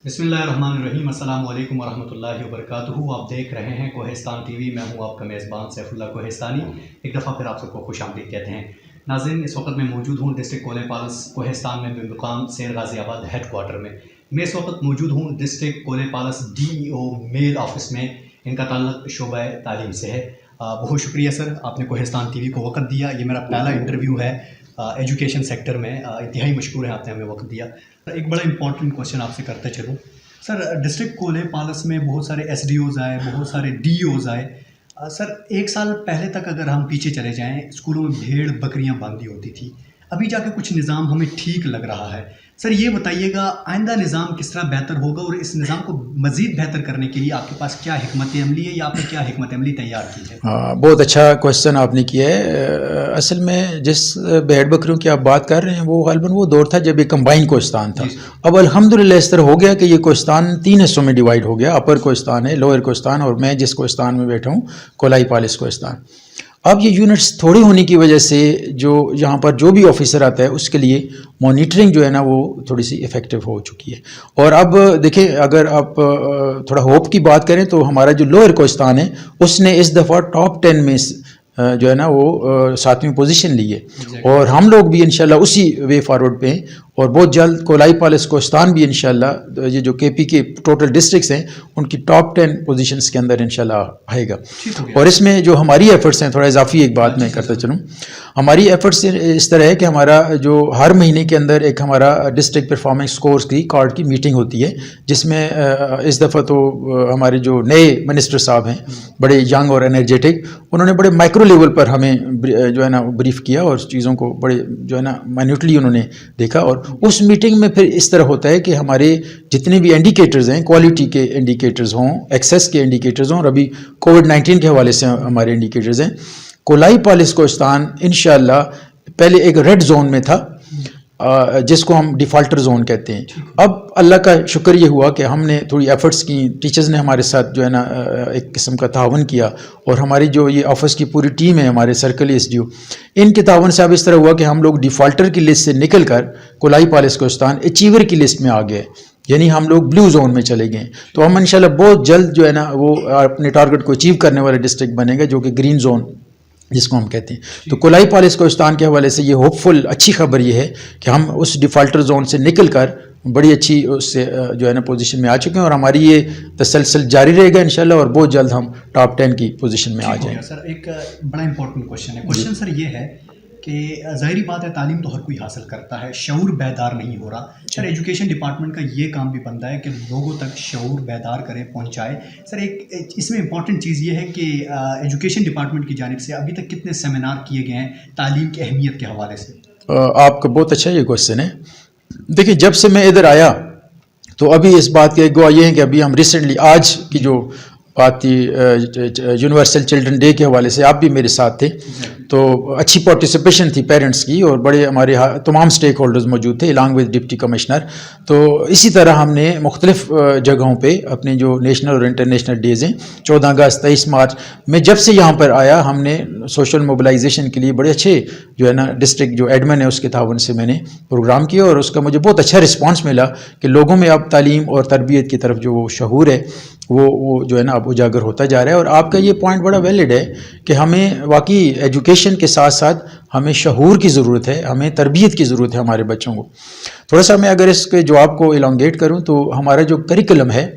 بسم اللہ الرحمن الرحیم، السلام علیکم ورحمۃ اللہ وبرکاتہ۔ آپ دیکھ رہے ہیں کوہستان ٹی وی، میں ہوں آپ کا میزبان سیف اللہ کوہستانی۔ ایک دفعہ پھر آپ سب کو خوش آمدید کہتے ہیں۔ ناظرین، اس وقت میں موجود ہوں ڈسٹرکٹ کولے پالس کوہستان میں بالمقام سیر غازی آباد ہیڈ کوارٹر میں۔ میں اس وقت موجود ہوں ڈسٹرکٹ کولے پالس DEO میل آفس میں۔ ان کا تعلق شعبہ تعلیم سے ہے۔ بہت شکریہ سر، آپ نے کوہستان ٹی وی کو وقت دیا۔ یہ میرا پہلا انٹرویو ہے ایجوکیشن سیکٹر میں، انتہائی مشکور ہے آپ نے ہمیں وقت دیا۔ ایک بڑا امپورٹنٹ کوشچن آپ سے کرتے چلوں سر، ڈسٹرکٹ کولے پالس میں بہت سارے SDOs آئے، بہت سارے DEOs آئے۔ سر، ایک سال پہلے تک اگر ہم پیچھے چلے جائیں، اسکولوں میں بھیڑ بکریاں باندھی ہوتی تھی۔ ابھی جا کے کچھ نظام ہمیں ٹھیک لگ رہا ہے۔ سر یہ بتائیے گا آئندہ نظام کس طرح بہتر ہوگا، اور اس نظام کو مزید بہتر کرنے کے لیے آپ کے پاس کیا حکمت عملی ہے، یا آپ نے کیا حکمت عملی تیار کی ہے؟ بہت اچھا کوشچن آپ نے کیا ہے۔ اصل میں جس بھیڑ بکریوں کی آپ بات کر رہے ہیں وہ غالباً وہ دور تھا جب یہ کمبائن کوہستان تھا۔ اب الحمدللہ اس طرح ہو گیا کہ یہ کوہستان 3 حصوں میں ڈیوائیڈ ہو گیا۔ اپر کوہستان ہے، لوئر کوہستان، اور میں جس کوہستان میں بیٹھا ہوں کولائی پالس کوہستان۔ اب یہ یونٹس تھوڑی ہونے کی وجہ سے جو یہاں پر جو بھی آفیسر آتا ہے اس کے لیے مانیٹرنگ جو ہے نا وہ تھوڑی سی افیکٹو ہو چکی ہے۔ اور اب دیکھیں، اگر آپ تھوڑا ہوپ کی بات کریں تو ہمارا جو لوئر کوہستان ہے اس نے اس دفعہ ٹاپ 10 میں جو ہے نا وہ 7ویں پوزیشن لی ہے، اور ہم لوگ بھی انشاءاللہ اسی وے فارورڈ پہ ہیں۔ اور بہت جلد کولائی پالس کوہستان بھی انشاءاللہ یہ جو KP کے ٹوٹل ڈسٹرکٹس ہیں ان کی ٹاپ 10 پوزیشنز کے اندر انشاءاللہ آئے گا۔ اور اس میں جو ہماری ایفرٹس ہیں، تھوڑا اضافی ایک بات میں کرتا چلوں، ہماری ایفرٹس اس طرح ہے کہ ہمارا جو ہر مہینے کے اندر ایک ہمارا ڈسٹرکٹ پرفارمنس اسکورس کی کارڈ کی میٹنگ ہوتی ہے، جس میں اس دفعہ تو ہمارے جو نئے منسٹر صاحب ہیں، بڑے ینگ اور انرجیٹک، انہوں نے بڑے مائکرو لیول پر ہمیں جو ہے نا بریف کیا، اور چیزوں کو بڑے جو ہے نا مائنیوٹلی انہوں نے دیکھا۔ اور اس میٹنگ میں پھر اس طرح ہوتا ہے کہ ہمارے جتنے بھی انڈیکیٹرز ہیں، کوالٹی کے انڈیکیٹرز ہوں، ایکسیس کے انڈیکیٹرز ہوں، اور ابھی کووڈ-19 کے حوالے سے ہمارے انڈیکیٹرز ہیں۔ کولائی پالس کوہستان انشاءاللہ پہلے ایک ریڈ زون میں تھا، جس کو ہم ڈیفالٹر زون کہتے ہیں۔ اب اللہ کا شکر یہ ہوا کہ ہم نے تھوڑی ایفرٹس کی، ٹیچرز نے ہمارے ساتھ جو ہے نا ایک قسم کا تعاون کیا، اور ہماری جو یہ آفس کی پوری ٹیم ہے، ہمارے سرکل SDO، ان کے تعاون سے اب اس طرح ہوا کہ ہم لوگ ڈیفالٹر کی لسٹ سے نکل کر کولائی پالس کوہستان اچیور کی لسٹ میں آ گئے، یعنی ہم لوگ بلو زون میں چلے گئے۔ تو ہم انشاءاللہ بہت جلد جو ہے نا وہ اپنے ٹارگٹ کو اچیو کرنے والا ڈسٹرکٹ بنے گا، جو کہ گرین زون جس کو ہم کہتے ہیں۔ تو کولائی پالس کوہستان کے حوالے سے یہ ہوپ فل اچھی خبر یہ ہے کہ ہم اس ڈیفالٹر زون سے نکل کر بڑی اچھی اس سے جو ہے نا پوزیشن میں آ چکے ہیں، اور ہماری یہ تسلسل جاری رہے گا انشاءاللہ، اور بہت جلد ہم ٹاپ 10 کی پوزیشن میں آ جائیں گے۔ سر ایک بڑا امپورٹنٹ کوشچن ہے۔ کوشچن سر یہ ہے کہ ظاہری بات ہے تعلیم تو ہر کوئی حاصل کرتا ہے، شعور بیدار نہیں ہو رہا۔ سر ایجوکیشن ڈپارٹمنٹ کا یہ کام بھی بنتا ہے کہ لوگوں تک شعور بیدار کرے، پہنچائے۔ سر ایک اس میں امپورٹنٹ چیز یہ ہے کہ ایجوکیشن ڈپارٹمنٹ کی جانب سے ابھی تک کتنے سیمینار کیے گئے ہیں تعلیم کی اہمیت کے حوالے سے؟ آپ کا بہت اچھا یہ کوشچن ہے۔ دیکھیں، جب سے میں ادھر آیا تو ابھی اس بات کے گواہ یہ ہے کہ ابھی ہم ریسنٹلی آج کی جو بات تھی یونیورسل چلڈرن ڈے کے حوالے سے، آپ بھی میرے ساتھ تھے، تو اچھی پارٹیسپیشن تھی پیرنٹس کی، اور بڑے ہمارے تمام سٹیک ہولڈرز موجود تھے الانگ ود ڈپٹی کمشنر۔ تو اسی طرح ہم نے مختلف جگہوں پہ اپنے جو نیشنل اور انٹرنیشنل ڈیز ہیں، 14 اگست 23 مارچ میں جب سے یہاں پر آیا، ہم نے سوشل موبلائزیشن کے لیے بڑے اچھے جو ہے نا ڈسٹرکٹ جو ایڈمن ہے اس کے تعاون سے میں نے پروگرام کیا، اور اس کا مجھے بہت اچھا رسپانس ملا کہ لوگوں میں اب تعلیم اور تربیت کی طرف جو وہ شعور ہے وہ جو ہے نا اب اجاگر ہوتا جا رہا ہے۔ اور آپ کا یہ پوائنٹ بڑا ویلڈ ہے کہ ہمیں واقعی ایجوکیشن کے ساتھ ساتھ ہمیں شعور کی ضرورت ہے، ہمیں تربیت کی ضرورت ہے ہمارے بچوں کو۔ تھوڑا سا میں اگر اس کے جواب کو الانگیٹ کروں تو ہمارا جو کریکولم ہے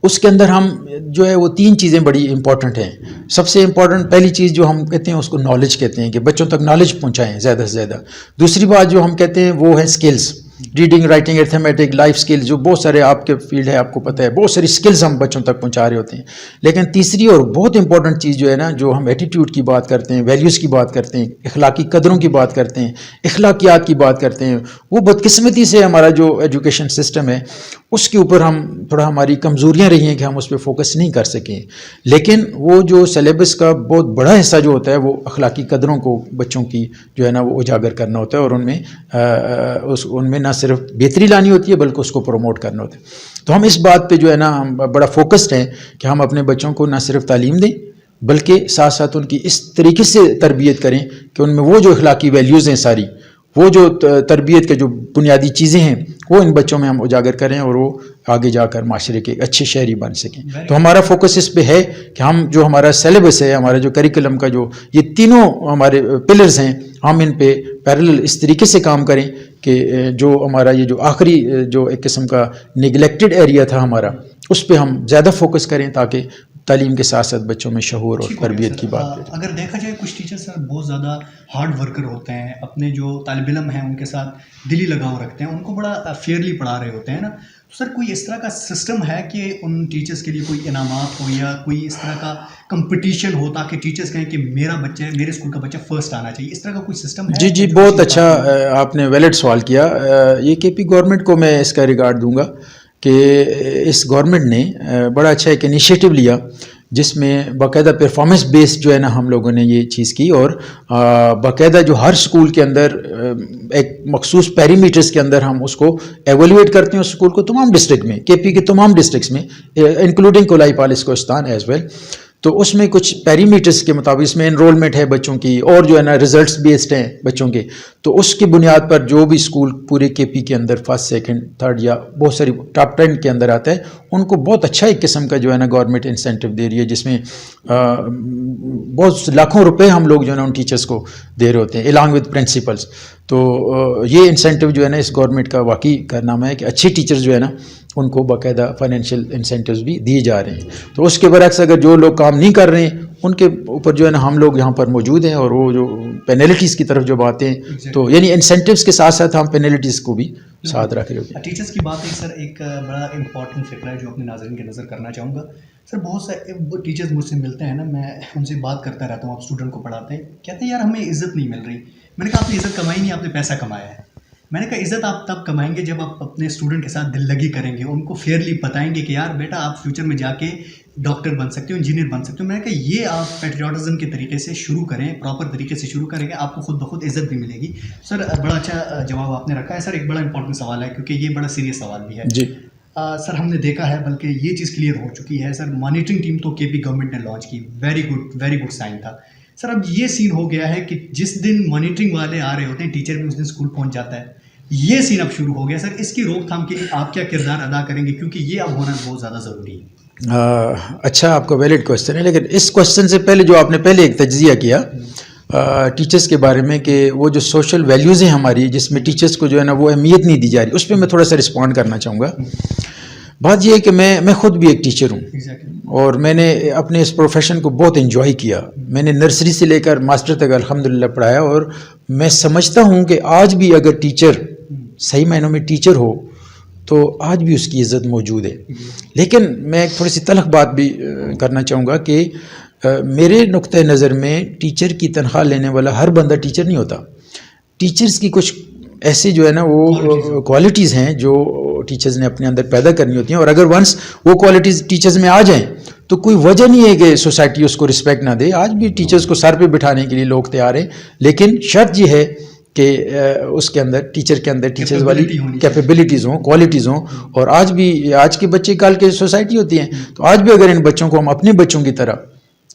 اس کے اندر ہم جو ہے وہ 3 چیزیں بڑی امپورٹنٹ ہیں۔ سب سے امپورٹنٹ پہلی چیز جو ہم کہتے ہیں اس کو نالج کہتے ہیں، کہ بچوں تک نالج پہنچائیں زیادہ سے زیادہ۔ دوسری بات جو ہم کہتے ہیں وہ ہے skills, reading, writing, arithmetic, life skills, جو بہت سارے آپ کے فیلڈ ہے، آپ کو پتہ ہے بہت ساری سکلز ہم بچوں تک پہنچا رہے ہوتے ہیں۔ لیکن تیسری اور بہت امپورٹنٹ چیز جو ہے نا، جو ہم ایٹیٹیوڈ کی بات کرتے ہیں، ویلیوز کی بات کرتے ہیں، اخلاقی قدروں کی بات کرتے ہیں، اخلاقیات کی بات کرتے ہیں، وہ بدقسمتی سے ہمارا جو ایجوکیشن سسٹم ہے اس کے اوپر ہم تھوڑا ہماری کمزوریاں رہی ہیں کہ ہم اس پہ فوکس نہیں کر سکیں۔ لیکن وہ جو سلیبس کا بہت بڑا حصہ جو ہوتا ہے وہ اخلاقی قدروں کو بچوں کی جو ہے نا وہ اجاگر کرنا ہوتا ہے، اور ان میں نہ صرف بہتری لانی ہوتی ہے بلکہ اس کو پروموٹ کرنا ہوتا ہے۔ تو ہم اس بات پہ جو ہے نا بڑا فوکسڈ ہیں کہ ہم اپنے بچوں کو نہ صرف تعلیم دیں بلکہ ساتھ ساتھ ان کی اس طریقے سے تربیت کریں کہ ان میں وہ جو اخلاقی ویلیوز ہیں ساری وہ جو تربیت کے جو بنیادی چیزیں ہیں وہ ان بچوں میں ہم اجاگر کریں اور وہ آگے جا کر معاشرے کے اچھے شہری بن سکیں. تو ہمارا فوکس اس پہ ہے کہ ہم جو ہمارا سلیبس ہے, ہمارا جو کریکولم کا جو یہ تینوں ہمارے پلرز ہیں, ہم ان پہ پیرلل اس طریقے سے کام کریں کہ جو ہمارا یہ جو آخری جو ایک قسم کا نگلیکٹڈ ایریا تھا ہمارا, اس پہ ہم زیادہ فوکس کریں تاکہ تعلیم کے ساتھ ساتھ بچوں میں شعور اور تربیت کی بات. اگر دیکھا جائے کچھ ٹیچر سر بہت زیادہ ہارڈ ورکر ہوتے ہیں, اپنے جو طالب علم ہیں ان کے ساتھ دلی لگاؤ رکھتے ہیں, ان کو بڑا فیئرلی پڑھا رہے ہوتے ہیں نا. تو سر کوئی اس طرح کا سسٹم ہے کہ ان ٹیچرس کے لیے کوئی انعامات ہو یا کوئی اس طرح کا کمپٹیشن ہو تاکہ ٹیچرس کہیں کہ میرا بچہ ہے, میرے اسکول کا بچہ فرسٹ آنا چاہیے, اس طرح کا کوئی سسٹم ہے؟ جی بہت اچھا آپ نے ویلڈ سوال کیا. یہ کے پی گورنمنٹ کو میں اس کا ریگارڈ دوں گا کہ اس گورنمنٹ نے بڑا اچھا ایک انیشیٹو لیا جس میں باقاعدہ پرفارمنس بیسڈ جو ہے نا ہم لوگوں نے یہ چیز کی, اور باقاعدہ جو ہر اسکول کے اندر ایک مخصوص پیریمیٹرز کے اندر ہم اس کو ایویلویٹ کرتے ہیں اس اسکول کو تمام ڈسٹرکٹ میں, کے پی کے تمام ڈسٹرکٹس میں انکلوڈنگ کولائی پالس کوہستان ایز ویل. تو اس میں کچھ پیریمیٹرز کے مطابق اس میں انرولمنٹ ہے بچوں کی اور جو ہے نا ریزلٹس بیسڈ ہیں بچوں کے, تو اس کی بنیاد پر جو بھی اسکول پورے کے پی کے اندر فرسٹ سیکنڈ تھرڈ یا بہت ساری ٹاپ 10 کے اندر آتا ہے, ان کو بہت اچھا ایک قسم کا جو ہے نا گورنمنٹ انسینٹو دے رہی ہے, جس میں بہت لاکھوں روپے ہم لوگ جو ہے نا ان ٹیچرس کو دے رہے ہوتے ہیں الانگ ود پرنسپلس. تو یہ انسینٹو جو ہے نا اس گورنمنٹ کا واقعی کارنامہ ہے کہ اچھے ٹیچرز جو ہے نا ان کو باقاعدہ فائنینشیل انسینٹیوز بھی دیے جا رہے ہیں. تو اس کے برعکس اگر جو لوگ کام نہیں کر رہے ہیں ان کے اوپر جو ہے نا ہم لوگ یہاں پر موجود ہیں, اور وہ جو پینلٹیز کی طرف جو باتیں ہیں تو یعنی انسینٹیوز کے ساتھ ساتھ ہم پینلٹیز کو بھی ساتھ رکھ رہے ہوتے ہیں. ٹیچرس کی بات ہے سر, ایک بڑا امپورٹنٹ فکر ہے جو اپنے ناظرین کی نظر کرنا چاہوں گا. سر بہت سے ٹیچرز مجھ سے ملتے ہیں نا, میں ان سے بات کرتا رہتا ہوں, آپ اسٹوڈنٹ کو پڑھاتے ہیں, کہتے ہیں یار ہمیں عزت نہیں مل رہی. میں نے کہا آپ نے عزت کمائی نہیں, آپ نے پیسہ کمایا ہے. میں نے کہا عزت آپ تب کمائیں گے جب آپ اپنے اسٹوڈنٹ کے ساتھ دل لگی کریں گے, ان کو فیئرلی بتائیں گے کہ یار بیٹا آپ فیوچر میں جا کے ڈاکٹر بن سکتے ہو, انجینئر بن سکتے ہو. میں نے کہا یہ آپ پیٹریوٹزم کے طریقے سے شروع کریں, پراپر طریقے سے شروع کریں گے, آپ کو خود بخود عزت بھی ملے گی. سر بڑا اچھا جواب آپ نے رکھا ہے. سر ایک بڑا امپورٹنٹ سوال ہے کیونکہ یہ بڑا سیریس سوال بھی ہے. جی سر ہم نے دیکھا ہے, بلکہ یہ چیز کلیئر ہو چکی ہے سر, مانیٹرنگ ٹیم تو کے پی گورنمنٹ نے لانچ کی, ویری گڈ سائن تھا. سر اب یہ سین ہو گیا ہے کہ جس دن مانیٹرنگ والے آ رہے ہوتے ہیں ٹیچر بھی اس دن اسکول پہنچ جاتا ہے. یہ سین اب شروع ہو گیا. سر اس کی روک تھام کے لیے آپ کیا کردار ادا کریں گے, کیونکہ یہ اب ہونا بہت زیادہ ضروری ہے؟ اچھا آپ کا ویلڈ کوشچن ہے, لیکن اس کوشچن سے پہلے جو آپ نے پہلے ایک تجزیہ کیا ٹیچرس کے بارے میں کہ وہ جو سوشل ویلیوز ہیں ہماری جس میں ٹیچرس کو جو ہے نا وہ اہمیت نہیں دی جا رہی, اس پہ میں تھوڑا سا رسپونڈ کرنا چاہوں گا. بات یہ ہے کہ میں خود بھی ایک ٹیچر ہوں, اور میں نے اپنے اس پروفیشن کو بہت انجوائے کیا. میں نے نرسری سے لے کر ماسٹر تک الحمدللہ پڑھایا, اور میں سمجھتا ہوں کہ آج بھی اگر ٹیچر صحیح معنوں میں ٹیچر ہو تو آج بھی اس کی عزت موجود ہے. لیکن میں ایک تھوڑی سی تلخ بات بھی کرنا چاہوں گا کہ میرے نقطۂ نظر میں ٹیچر کی تنخواہ لینے والا ہر بندہ ٹیچر نہیں ہوتا. ٹیچرز کی کچھ ایسے جو ہے نا وہ کوالٹیز ہیں جو ٹیچرز نے اپنے اندر پیدا کرنی ہوتی ہیں, اور اگر ونس وہ کوالٹیز ٹیچرز میں آ جائیں تو کوئی وجہ نہیں ہے کہ سوسائٹی اس کو رسپیکٹ نہ دے. آج بھی ٹیچرز کو سر پہ بٹھانے کے لیے لوگ تیار ہیں, لیکن شرط یہ ہے کہ اس کے اندر ٹیچر کے اندر ٹیچرز والی کیپیبلٹیز ہوں, کوالٹیز ہوں. اور آج بھی آج کے بچے کل کے سوسائٹی ہوتی ہیں, تو آج بھی اگر ان بچوں کو ہم اپنے بچوں کی طرح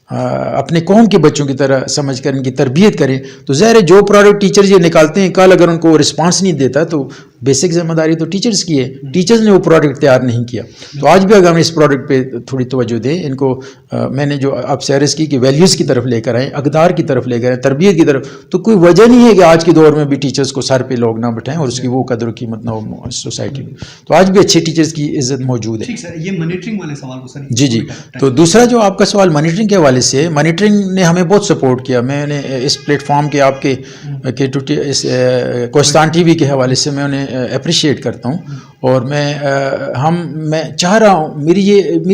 اپنے قوم کے بچوں کی طرح سمجھ کر ان کی تربیت کریں تو ظاہر ہے جو پروڈکٹ ٹیچرز یہ نکالتے ہیں کل اگر ان کو رسپانس نہیں دیتا تو بیسک ذمہ داری تو ٹیچرز کی ہے. ٹیچرز نے وہ پروڈکٹ تیار نہیں کیا. تو آج بھی اگر ہم اس پروڈکٹ پہ تھوڑی توجہ دیں, ان کو میں نے جو آپ سے عرض کی کہ ویلیوز کی طرف لے کر آئیں, اقدار کی طرف لے کر آئیں, تربیت کی طرف, تو کوئی وجہ نہیں ہے کہ آج کے دور میں بھی ٹیچرز کو سر پہ لوگ نہ بٹھائیں اور اس کی وہ قدر و قیمت نہ ہو سوسائٹی میں. تو آج بھی اچھے ٹیچرز کی عزت موجود ہے. ٹھیک سر, یہ مانیٹرنگ والے سوال کو سر جی تو دوسرا جو آپ کا سوال مانیٹرنگ کے حوالے سے, مانیٹرنگ نے ہمیں بہت سپورٹ کیا. میں نے اس پلیٹ فارم کے آپ کے کوہستان ٹی وی کے حوالے سے میں انہیں اپریشیٹ کرتا ہوں, اور میں چاہ رہا ہوں, میری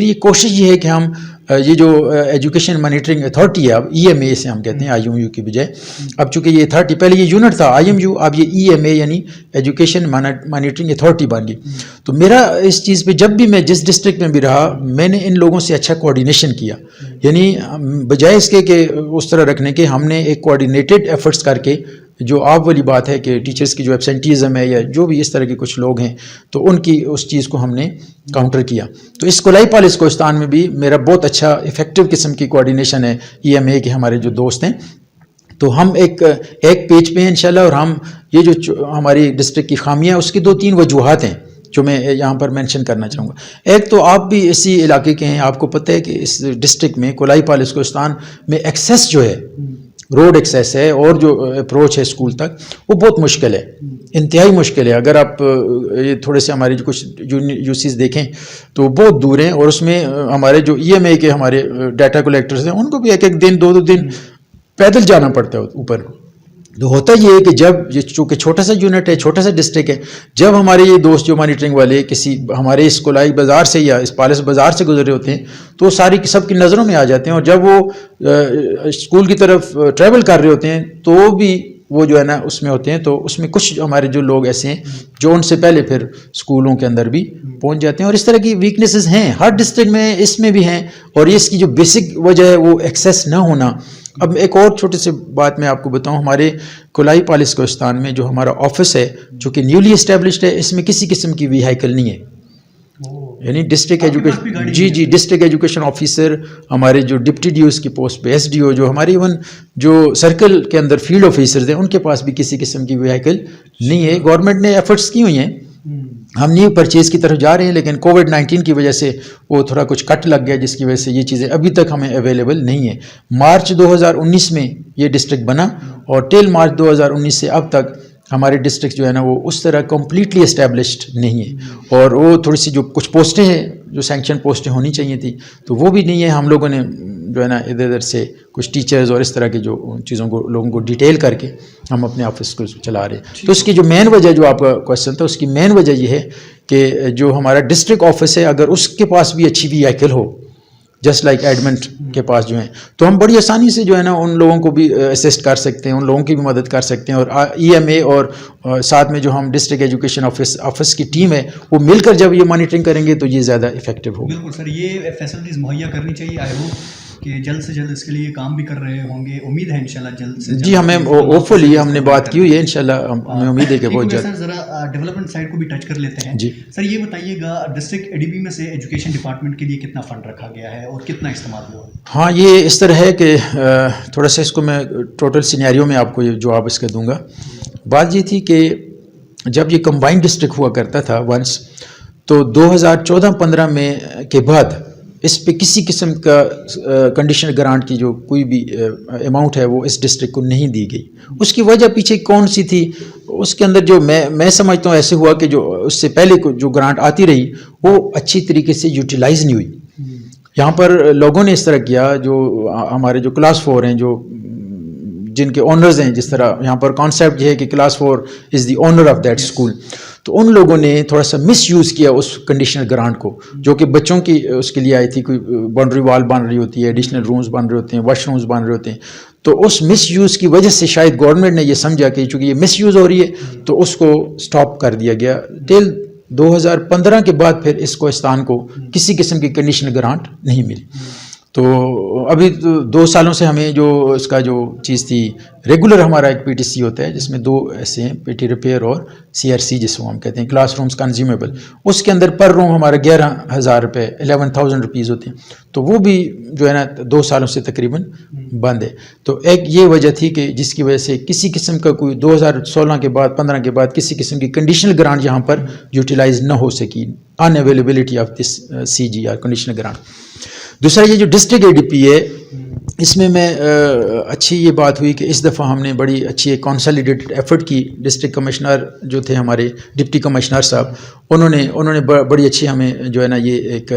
یہ کوشش یہ ہے کہ ہم یہ جو ایجوکیشن مانیٹرنگ اتھارٹی ہے, اب ای ایم اے سے ہم کہتے ہیں, آئی ایم یو کی بجائے, اب چونکہ یہ اتھارٹی پہلے یہ یونٹ تھا آئی ایم یو, اب یہ ای ایم اے یعنی ایجوکیشن مانیٹرنگ اتھارٹی بن گئی. تو میرا اس چیز پہ جب بھی میں جس ڈسٹرکٹ میں بھی رہا, میں نے ان لوگوں سے اچھا کوآرڈینیشن کیا. یعنی بجائے اس کے کہ اس طرح رکھنے کے, ہم نے ایک کوآرڈینیٹڈ ایفرٹس کر کے, جو آپ والی بات ہے کہ ٹیچرز کی جو ایبسینٹیزم ہے یا جو بھی اس طرح کے کچھ لوگ ہیں, تو ان کی اس چیز کو ہم نے کاؤنٹر کیا. تو اس کولائی پالس کوہستان میں بھی میرا بہت اچھا افیکٹو قسم کی کوآرڈینیشن ہے ای ایم اے کے ہمارے جو دوست ہیں. تو ہم ایک پیج پہ ہیں انشاءاللہ, اور ہم یہ جو ہماری ڈسٹرکٹ کی خامیاں اس کی 2-3 وجوہات ہیں جو میں یہاں پر مینشن کرنا چاہوں گا. ایک تو آپ بھی اسی علاقے کے ہیں, آپ کو پتہ ہے کہ اس ڈسٹرکٹ میں کولائی پالس کوہستان میں ایکسیس جو ہے, روڈ ایکسیس ہے اور جو اپروچ ہے اسکول تک, وہ بہت مشکل ہے, انتہائی مشکل ہے. اگر آپ یہ تھوڑے سے ہماری جو کچھ یوسیز دیکھیں تو بہت دور ہیں, اور اس میں ہمارے جو EMA کے ہمارے ڈیٹا کلیکٹرز ہیں ان کو بھی ایک دن 2 دن پیدل جانا پڑتا ہے اوپر. تو ہوتا یہ ہے کہ جب یہ چونکہ چھوٹا سا یونٹ ہے, چھوٹا سا ڈسٹرکٹ ہے, جب ہمارے یہ دوست جو مانیٹرنگ والے کسی ہمارے اس کولائی بازار سے یا اس پالس بازار سے گزرے ہوتے ہیں تو ساری سب کی نظروں میں آ جاتے ہیں, اور جب وہ اسکول کی طرف ٹریول کر رہے ہوتے ہیں تو بھی وہ جو ہے نا اس میں ہوتے ہیں. تو اس میں کچھ ہمارے جو لوگ ایسے ہیں جو ان سے پہلے پھر اسکولوں کے اندر بھی پہنچ جاتے ہیں, اور اس طرح کی ویکنیسز ہیں ہر ڈسٹرکٹ میں, اس میں بھی ہیں. اور یہ اس کی جو بیسک وجہ ہے وہ ایکسیس نہ ہونا. اب ایک اور چھوٹی سی بات میں آپ کو بتاؤں, ہمارے کولائی پالس کوہستان میں جو ہمارا آفس ہے جو کہ نیولی اسٹیبلشڈ ہے, اس میں کسی قسم کی ویہائیکل نہیں ہے. یعنی district education district education officer, ہمارے جو ڈپٹی ڈی او اس کی پوسٹ پہ SDO, جو ہمارے ایون جو سرکل کے اندر فیلڈ آفیسرز ہیں ان کے پاس بھی کسی قسم کی ویہائیکل نہیں ہے. گورنمنٹ نے ایفرٹس کی ہوئی ہیں, ہم نیو پرچیز کی طرف جا رہے ہیں, لیکن کووڈ-19 کی وجہ سے وہ تھوڑا کچھ کٹ لگ گیا, جس کی وجہ سے یہ چیزیں ابھی تک ہمیں اویلیبل نہیں ہیں. مارچ 2019 میں یہ ڈسٹرکٹ بنا, اور ٹل مارچ 2019 سے اب تک ہمارے ڈسٹرکٹ جو ہے نا وہ اس طرح کمپلیٹلی اسٹیبلشڈ نہیں ہے. اور وہ تھوڑی سی جو کچھ پوسٹیں ہیں جو سینکشن پوسٹیں ہونی چاہیے تھی تو وہ بھی نہیں ہے. ہم لوگوں نے جو ہے نا ادھر ادھر سے کچھ ٹیچرز اور اس طرح کے جو چیزوں کو لوگوں کو ڈیٹیل کر کے ہم اپنے آفس کو چلا رہے ہیں. تو اس کی جو مین وجہ جو آپ کا کویشچن تھا, اس کی مین وجہ یہ ہے کہ جو ہمارا ڈسٹرکٹ آفس ہے اگر اس کے پاس بھی اچھی ویہائیکل ہو, جسٹ لائک ایڈمنٹ کے پاس جو ہیں, تو ہم بڑی آسانی سے جو ہے نا ان لوگوں کو بھی اسسٹ کر سکتے ہیں, ان لوگوں کی بھی مدد کر سکتے ہیں. اور EMA اور ساتھ میں جو ہم ڈسٹرکٹ ایجوکیشن آفس کی ٹیم ہے وہ مل کر جب یہ مانیٹرنگ کریں گے تو یہ زیادہ افیکٹو ہوگا. بالکل سر, یہ فیسلٹیز مہیا کرنی چاہیے. آئی ہوپ کہ جلد سے جلد اس کے لیے کام بھی کر رہے ہوں گے. امید ہے انشاءاللہ جلد سے جلد. جی ہمیں ہوپفلی ہم نے بات کی ہوئی ہے, انشاءاللہ ہمیں امید ہے کہ بہت جلد. سر ذرا ڈیولپمنٹ سائڈ کو بھی ٹچ کر لیتے ہیں. جی سر یہ بتائیے گا ڈسٹرکٹ ADB میں سے ایجوکیشن ڈپارٹمنٹ کے لیے کتنا فنڈ رکھا گیا ہے اور کتنا استعمال ہوا؟ ہاں, یہ اس طرح ہے کہ تھوڑا سا اس کو میں ٹوٹل سینیریو میں آپ کو یہ جواب اس کا دوں گا. بات یہ تھی کہ جب یہ کمبائنڈ ڈسٹرکٹ ہوا کرتا تھا ونس, تو 2014-15 میں کے بعد اس پہ کسی قسم کا کنڈیشنل گرانٹ کی جو کوئی بھی اماؤنٹ ہے وہ اس ڈسٹرکٹ کو نہیں دی گئی. اس کی وجہ پیچھے کون سی تھی, اس کے اندر جو میں سمجھتا ہوں ایسے ہوا کہ جو اس سے پہلے جو گرانٹ آتی رہی وہ اچھی طریقے سے یوٹیلائز نہیں ہوئی. یہاں پر لوگوں نے اس طرح کیا, جو ہمارے جو کلاس 4 ہیں, جو جن کے اونرز ہیں, جس طرح یہاں پر کانسیپٹ یہ ہے کہ class 4 is the owner of that school, تو ان لوگوں نے تھوڑا سا مس یوز کیا اس کنڈیشنل گرانٹ کو, جو کہ بچوں کی اس کے لیے آئی تھی. کوئی باؤنڈری وال بن رہی ہوتی ہے, ایڈیشنل رومز بن رہے ہوتے ہیں, واش رومز بن رہے ہوتے ہیں. تو اس مس یوز کی وجہ سے شاید گورنمنٹ نے یہ سمجھا کہ چونکہ یہ مس یوز ہو رہی ہے تو اس کو سٹاپ کر دیا گیا. ٹل 2015 کے بعد پھر اس کوہستان کو کسی قسم کی کنڈیشنل گرانٹ نہیں ملی. تو ابھی 2 سالوں سے ہمیں جو اس کا جو چیز تھی, ریگولر ہمارا ایک PTC ہوتا ہے جس میں 2 ایسے ہیں, PT ریپیئر اور CRC جس کو ہم کہتے ہیں, کلاس رومز کنزیومیبل. اس کے اندر پر روم ہمارا 11,000 روپے 11,000 روپیز ہوتے ہیں. تو وہ بھی جو ہے نا 2 سالوں سے تقریباً بند ہے. تو ایک یہ وجہ تھی کہ جس کی وجہ سے کسی قسم کا کوئی 2016 کے بعد 15 کے بعد کسی قسم کی کنڈیشنل گرانٹ یہاں پر یوٹیلائز نہ ہو سکی, unavailability of this CG conditional grant. دوسرا یہ جو ڈسٹرکٹ ADP ہے, اس میں اچھی یہ بات ہوئی کہ اس دفعہ ہم نے بڑی اچھی ایک کنسالیڈیٹڈ ایفرٹ کی. ڈسٹرکٹ کمشنر جو تھے ہمارے ڈپٹی کمشنر صاحب, انہوں نے بڑی اچھی ہمیں جو ہے نا یہ ایک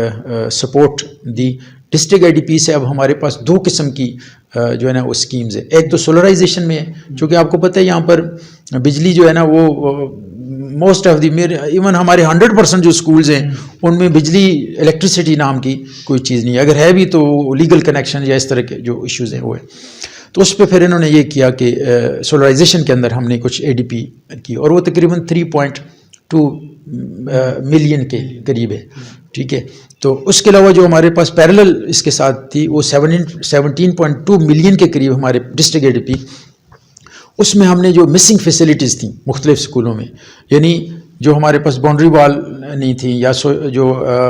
سپورٹ دی. ڈسٹرکٹ ADP سے اب ہمارے پاس 2 قسم کی جو ہے نا وہ اسکیمز ہیں. ایک تو سولرائزیشن میں ہے, چونکہ آپ کو پتہ ہے یہاں پر بجلی جو ہے نا وہ موسٹ آف دی ایون ہمارے 100% جو اسکولز ہیں ان میں بجلی الیکٹریسٹی نام کی کوئی چیز نہیں ہے. اگر ہے بھی تو لیگل کنیکشن یا اس طرح کے جو ایشوز ہیں وہ ہیں. تو اس پہ پھر انہوں نے یہ کیا کہ سولرائزیشن کے اندر ہم نے کچھ ADP کی, اور وہ تقریباً 3.2 ملین کے قریب ہے. ٹھیک ہے, تو اس کے علاوہ جو ہمارے پاس پیرلل اس کے ساتھ تھی وہ 17.2 ملین کے قریب ہمارے ڈسٹرکٹ ADP. اس میں ہم نے جو مسنگ فیسلٹیز تھیں مختلف اسکولوں میں, یعنی جو ہمارے پاس باؤنڈری وال نہیں تھیں, یا جو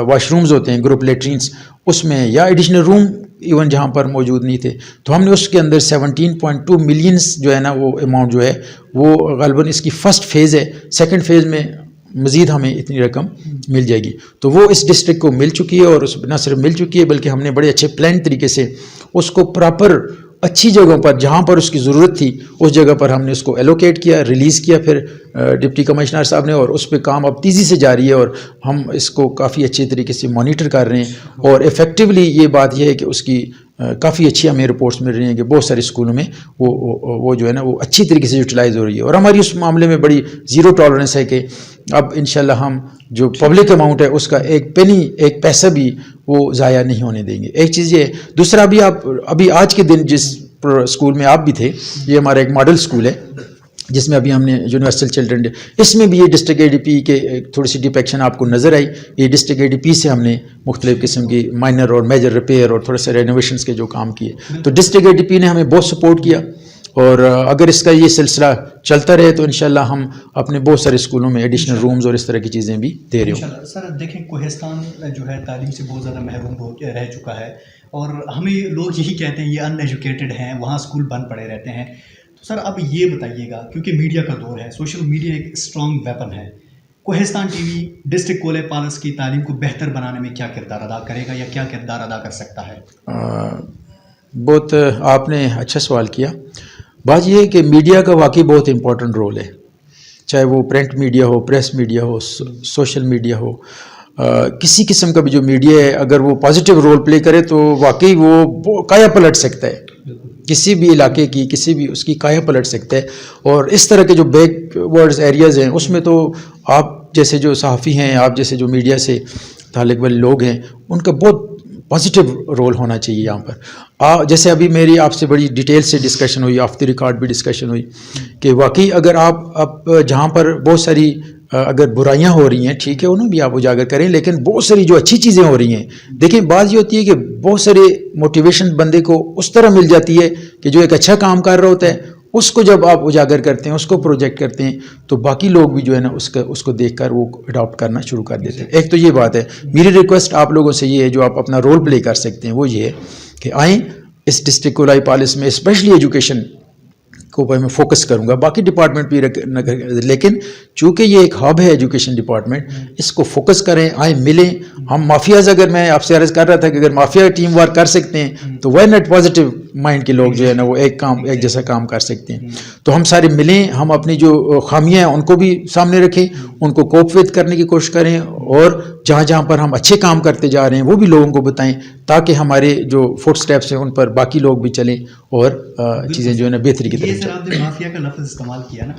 واش رومز ہوتے ہیں گروپ لیٹرینس, اس میں یا ایڈیشنل روم ایون جہاں پر موجود نہیں تھے. تو ہم نے اس کے اندر 17.2 ملینس جو ہے نا وہ اماؤنٹ جو ہے وہ غالباً اس کی فرسٹ فیز ہے. سیکنڈ فیز میں مزید ہمیں اتنی رقم مل جائے گی. تو وہ اس ڈسٹرکٹ کو مل چکی ہے, اور اس نہ صرف مل چکی ہے بلکہ ہم نے بڑے اچھے پلان طریقے سے اس کو پراپر اچھی جگہوں پر جہاں پر اس کی ضرورت تھی اس جگہ پر ہم نے اس کو ایلوکیٹ کیا, ریلیز کیا پھر ڈپٹی کمشنر صاحب نے, اور اس پہ کام اب تیزی سے جاری ہے اور ہم اس کو کافی اچھے طریقے سے مانیٹر کر رہے ہیں. اور ایفیکٹولی یہ بات یہ ہے کہ اس کی کافی اچھی ہمیں رپورٹس مل رہی ہیں کہ بہت سارے اسکولوں میں وہ جو ہے نا وہ اچھی طریقے سے یوٹیلائز ہو رہی ہے. اور ہماری اس معاملے میں بڑی زیرو ٹالرنس ہے کہ اب انشاءاللہ ہم جو پبلک اماؤنٹ ہے اس کا ایک پینی ایک پیسہ بھی وہ ضائع نہیں ہونے دیں گے. ایک چیز یہ. دوسرا بھی آپ ابھی آج کے دن جس اسکول میں آپ بھی تھے, یہ ہمارا ایک ماڈل اسکول ہے جس میں ابھی ہم نے یونیورسل چلڈرن ڈے, اس میں بھی یہ ڈسٹرکٹ اے ڈی پی کے تھوڑی سی ڈپیکشن آپ کو نظر آئی. یہ ڈسٹرکٹ اے ڈی پی سے ہم نے مختلف قسم کی مائنر اور میجر ریپیئر اور تھوڑے سے رینوویشنس کے جو کام کیے. تو ڈسٹرکٹ اے ڈی پی نے ہمیں بہت سپورٹ کیا, اور اگر اس کا یہ سلسلہ چلتا رہے تو انشاءاللہ ہم اپنے بہت سارے اسکولوں میں ایڈیشنل رومز اور اس طرح کی چیزیں بھی دے رہے ہوں. سر دیکھیں کوہستان جو ہے تعلیم سے بہت زیادہ محروم رہ چکا ہے, اور ہمیں لوگ یہی کہتے ہیں یہ ان ایجوکیٹڈ ہیں, وہاں اسکول بند پڑے رہتے ہیں. تو سر اب یہ بتائیے گا, کیونکہ میڈیا کا دور ہے, سوشل میڈیا ایک اسٹرانگ ویپن ہے, کوہستان ٹی وی ڈسٹرکٹ کولے پالس کی تعلیم کو بہتر بنانے میں کیا کردار ادا کرے گا یا کیا کردار ادا کر سکتا ہے؟ بہت آپ نے اچھا سوال کیا. بات یہ ہے کہ میڈیا کا واقعی بہت امپورٹنٹ رول ہے, چاہے وہ پرنٹ میڈیا ہو, پریس میڈیا ہو, سوشل میڈیا ہو, کسی قسم کا بھی جو میڈیا ہے اگر وہ پازیٹیو رول پلے کرے تو واقعی وہ کایا پلٹ سکتا ہے, کسی بھی علاقے کی کسی بھی اس کی کایا پلٹ سکتا ہے. اور اس طرح کے جو بیک ورڈز ایریاز ہیں اس میں تو آپ جیسے جو صحافی ہیں, آپ جیسے جو میڈیا سے تعلق والے لوگ ہیں, ان کا بہت پازیٹیو رول ہونا چاہیے یہاں پر. جیسے ابھی میری آپ سے بڑی ڈیٹیل سے ڈسکشن ہوئی, آف دی ریکارڈ بھی ڈسکشن ہوئی کہ واقعی اگر آپ اب جہاں پر بہت ساری اگر برائیاں ہو رہی ہیں ٹھیک ہے انہیں بھی آپ اجاگر کریں, لیکن بہت ساری جو اچھی چیزیں ہو رہی ہیں, دیکھیں بات یہ ہوتی ہے کہ بہت سارے موٹیویشن بندے کو اس طرح مل جاتی ہے کہ جو ایک اچھا کام کر رہا ہوتا ہے اس کو جب آپ اجاگر کرتے ہیں, اس کو پروجیکٹ کرتے ہیں, تو باقی لوگ بھی جو ہے نا اس کو دیکھ کر وہ اڈاپٹ کرنا شروع کر دیتے ہیں. ایک تو یہ بات ہے. میری ریکویسٹ آپ لوگوں سے یہ ہے جو آپ اپنا رول پلے کر سکتے ہیں وہ یہ ہے کہ آئیں اس ڈسٹرکٹ کولائی پالس میں اسپیشلی ایجوکیشن کو اوپر میں فوکس کروں گا, باقی ڈپارٹمنٹ بھی لیکن چونکہ یہ ایک ہب ہے ایجوکیشن ڈپارٹمنٹ, اس کو فوکس کریں, آئیں ملیں. ہم مافیاز اگر میں آپ سے عرض کر رہا تھا کہ اگر مافیا ٹیم ورک کر سکتے ہیں تو وائی ناٹ پازیٹیو مائنڈ کے لوگ جو ہے نا وہ ایک جیسا کام کر سکتے ہیں. تو ہم سارے ملیں, ہم اپنی جو خامیاں ہیں ان کو بھی سامنے رکھیں, ان کو کوپ وتھ کرنے کی کوشش کریں, اور جہاں جہاں پر ہم اچھے کام کرتے جا رہے ہیں وہ بھی لوگوں کو بتائیں تاکہ ہمارے جو فٹ سٹیپس ہیں ان پر باقی لوگ بھی چلیں اور چیزیں جو ہے نا بہتری کی طرف. سر آپ نے مافیا کا لفظ استعمال کیا نا,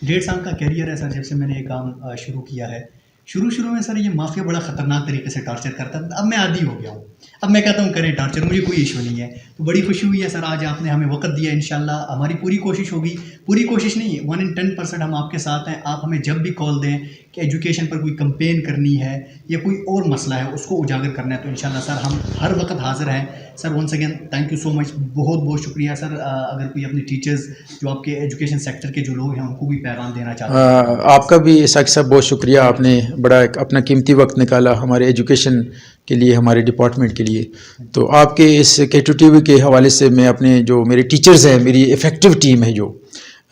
1.5 سال کا کیریئر ہے سر جب سے میں نے یہ کام شروع کیا ہے. شروع میں سر یہ مافیا بڑا خطرناک طریقے سے ٹارچر کرتا تھا, اب میں عادی ہو گیا ہوں, اب میں کہتا ہوں کریں ٹارچر, مجھے کوئی ایشو نہیں ہے. تو بڑی خوشی ہوئی ہے سر آج آپ نے ہمیں وقت دیا, انشاءاللہ ہماری پوری کوشش ہوگی, پوری کوشش نہیں 1 in 10% ہم آپ کے ساتھ ہیں. آپ ہمیں جب بھی کال دیں کہ ایجوکیشن پر کوئی کمپین کرنی ہے یا کوئی اور مسئلہ ہے اس کو اجاگر کرنا ہے تو انشاءاللہ سر ہم ہر وقت حاضر ہیں. Sir once again thank you so much, بہت شکریہ سر. اگر کوئی اپنے ٹیچرز جو آپ کے ایجوکیشن سیکٹر کے جو لوگ ہیں ان کو بھی پیغام دینا چاہتے ہیں. آپ کا بھی اسحاق صاحب بہت شکریہ, آپ نے بڑا اپنا قیمتی وقت نکالا ہمارے ایجوکیشن کے لیے, ہمارے ڈپارٹمنٹ کے لیے. تو آپ کے اس K2TV کے حوالے سے میں اپنے جو میرے ٹیچرز ہیں, میری افیکٹو ٹیم ہے جو,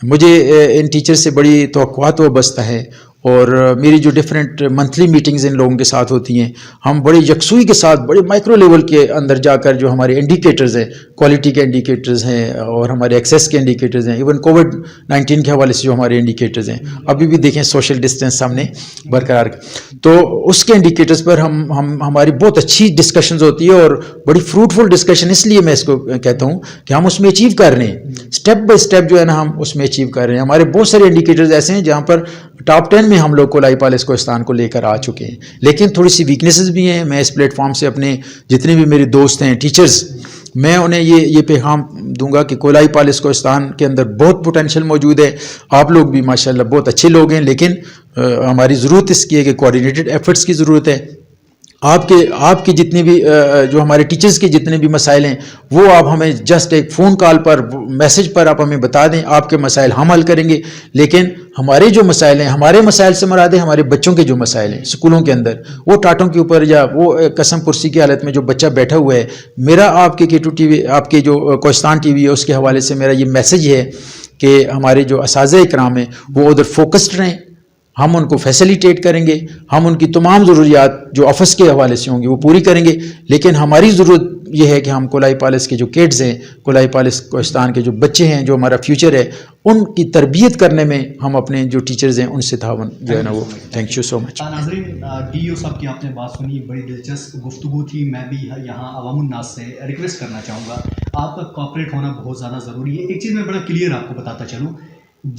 مجھے ان ٹیچر سے بڑی توقعات وابستہ ہے, اور میری جو ڈفرینٹ منتھلی میٹنگز ان لوگوں کے ساتھ ہوتی ہیں, ہم بڑی یکسوئی کے ساتھ بڑے مائکرو لیول کے اندر جا کر جو ہمارے انڈیکیٹرز ہیں, کوالٹی کے انڈیکیٹرز ہیں اور ہمارے ایکسیس کے انڈیکیٹرز ہیں, ایون کووڈ-19 کے حوالے سے جو ہمارے انڈیکیٹرز ہیں, ابھی بھی دیکھیں سوشل ڈسٹینس ہم نے برقرار, تو اس کے انڈیکیٹرز پر ہماری بہت اچھی ڈسکشنز ہوتی ہے, اور بڑی فروٹفل ڈسکشن. اس لیے میں اس کو کہتا ہوں کہ ہم اس میں اچیو کر رہے ہیں, اسٹیپ بائی اسٹیپ جو ہے نا ہم اس میں اچیو کر رہے ہیں. ہمارے بہت سارے انڈیکیٹرز ایسے ہیں جہاں پر ٹاپ 10 میں ہم لوگ کولائی پالس کوہستان کو لے کر آ چکے ہیں, لیکن تھوڑی سی ویکنیسز بھی ہیں. میں اس پلیٹ فارم سے اپنے جتنے بھی میرے دوست ہیں ٹیچرز, میں انہیں یہ پیغام دوں گا کہ کولائی پالس کوہستان کے اندر بہت پوٹینشیل موجود ہے. آپ لوگ بھی ماشاءاللہ بہت اچھے لوگ ہیں, لیکن ہماری ضرورت اس کی ہے کہ کوآرڈینیٹڈ ایفرٹس کی ضرورت ہے. آپ کے جتنے بھی جو ہمارے ٹیچرز کے جتنے بھی مسائل ہیں وہ آپ ہمیں جسٹ ایک فون کال پر میسج پر آپ ہمیں بتا دیں, آپ کے مسائل ہم حل کریں گے. لیکن ہمارے جو مسائل ہیں, ہمارے مسائل سے مراد ہے ہمارے بچوں کے جو مسائل ہیں اسکولوں کے اندر, وہ ٹاٹوں کے اوپر یا وہ قسم پرسی کی حالت میں جو بچہ بیٹھا ہوا ہے, میرا آپ کے K2 TV, آپ کے جو کوہستان ٹی وی ہے اس کے حوالے سے میرا یہ میسج ہے کہ ہمارے جو اساتذہ اکرام ہیں وہ ادھر فوکسڈ رہیں. ہم ان کو فیسیلیٹیٹ کریں گے, ہم ان کی تمام ضروریات جو آفس کے حوالے سے ہوں گی وہ پوری کریں گے. لیکن ہماری ضرورت یہ ہے کہ ہم کولائی پالس کے جو کڈز ہیں, کولائی پالس کوہستان کے جو بچے ہیں, جو ہمارا فیوچر ہے, ان کی تربیت کرنے میں ہم اپنے جو ٹیچرز ہیں ان سے تعاون جو ہے نا وہ. تھینک یو سو مچ. ناظرین, ڈی او صاحب کی آپ نے بات سنی, بڑی دلچسپ گفتگو تھی. میں بھی یہاں عوام الناس سے ریکویسٹ کرنا چاہوں گا, آپ کا کوآپریٹ ہونا بہت زیادہ ضروری ہے. ایک چیز میں بڑا کلیئر آپ کو بتاتا چلوں,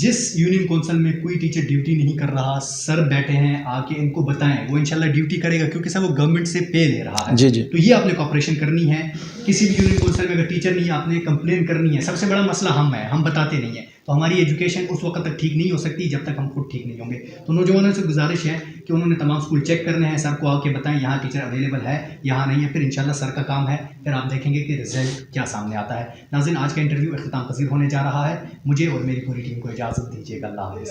جس یونین کونسل میں کوئی ٹیچر ڈیوٹی نہیں کر رہا, سر بیٹھے ہیں, آ کے ان کو بتائیں, وہ انشاءاللہ ڈیوٹی کرے گا, کیونکہ سر وہ گورنمنٹ سے پے لے رہا ہے. جی جی. تو یہ آپ نے کوآپریشن کرنی ہے. کسی بھی یونین کونسل میں اگر ٹیچر نہیں ہے, آپ نے کمپلین کرنی ہے. سب سے بڑا مسئلہ ہم بتاتے نہیں ہیں. تو ہماری ایجوکیشن اس وقت تک ٹھیک نہیں ہو سکتی جب تک ہم خود ٹھیک نہیں ہوں گے. تو نوجوانوں سے گزارش ہے کہ انہوں نے تمام اسکول چیک کرنے ہیں, سر کو آ کے بتائیں یہاں ٹیچر اویلیبل ہے, یہاں نہیں ہے, پھر انشاءاللہ سر کا کام ہے, پھر آپ دیکھیں گے کہ رزلٹ کیا سامنے آتا ہے. ناظرین, آج کا انٹرویو اختتام پذیر ہونے جا رہا ہے. مجھے اور میری پوری ٹیم کو اجازت دیجیے گا. اللہ حافظ.